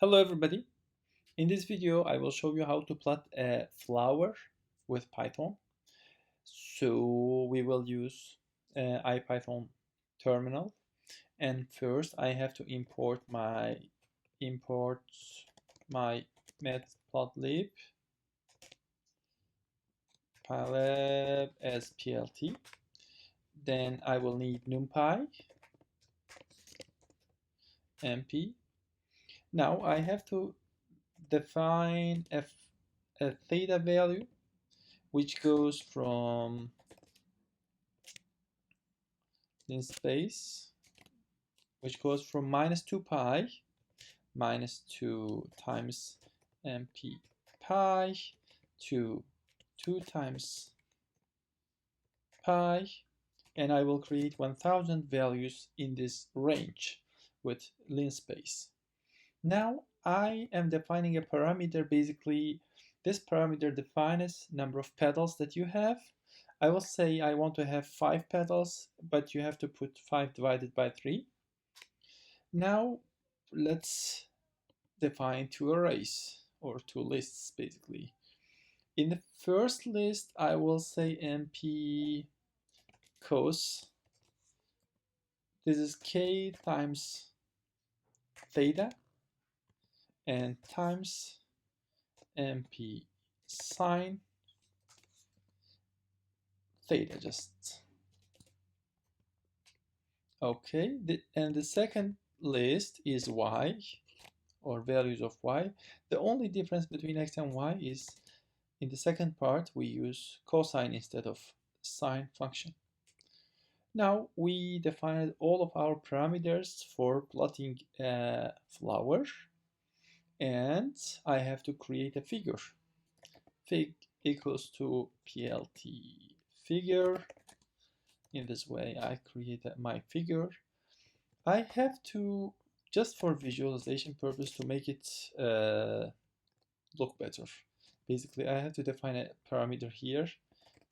Hello everybody. In this video I will show you how to plot a flower with Python. So we will use IPython terminal, and first I have to import my matplotlib pylab as plt. Then I will need numpy mp. Now I have to define a theta value which goes from linspace, which goes from -2 pi -2 times mp pi to 2 times pi, and I will create 1000 values in this range with linspace. Now I am defining a parameter. Basically, this parameter defines number of petals that you have. I will say I want to have 5 petals, but you have to put 5 divided by 3. Now let's define two arrays or two lists basically. In the first list I will say mp cos. This is k times theta and times mp sine theta just. Okay, and the second list is y, or values of y. The only difference between x and y is in the second part we use cosine instead of sine function. Now we defined all of our parameters for plotting a flower, and I have to create a figure. Fig equals to plt figure. In this way I create my figure. I have to, just for visualization purpose, to make it look better. Basically I have to define a parameter here,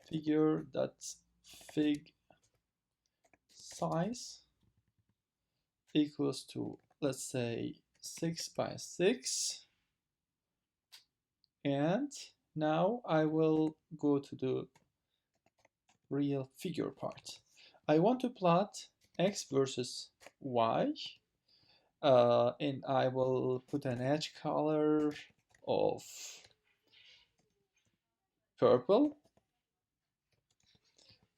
figure.fig size equals to, let's say, 6 by 6. And now I will go to the real figure part. I want to plot x versus y, and I will put an edge color of purple,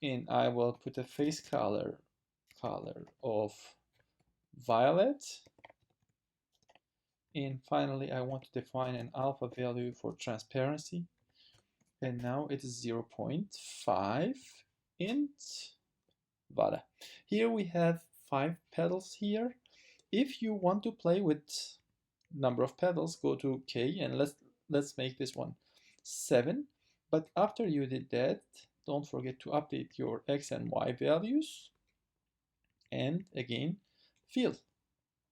and I will put a face color of violet, and finally I want to define an alpha value for transparency, and now it is 0.5 int voila. Here we have 5 petals here. If you want to play with number of petals, go to k and let's make this one 7. But after you did that, don't forget to update your x and y values, and again fill.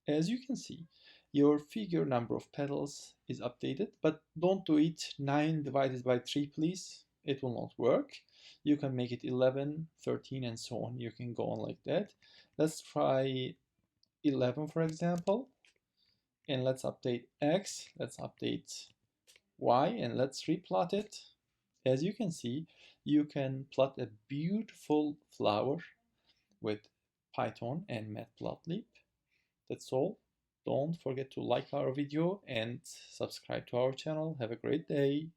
As you can see, your figure number of petals is updated, but don't do it 9 divided by 3, please. It will not work. You can make it 11, 13, and so on. You can go on like that. Let's try 11, for example. And let's update x, let's update y, and let's replot it. As you can see, you can plot a beautiful flower with Python and matplotlib. That's all. Don't forget to like our video and subscribe to our channel. Have a great day.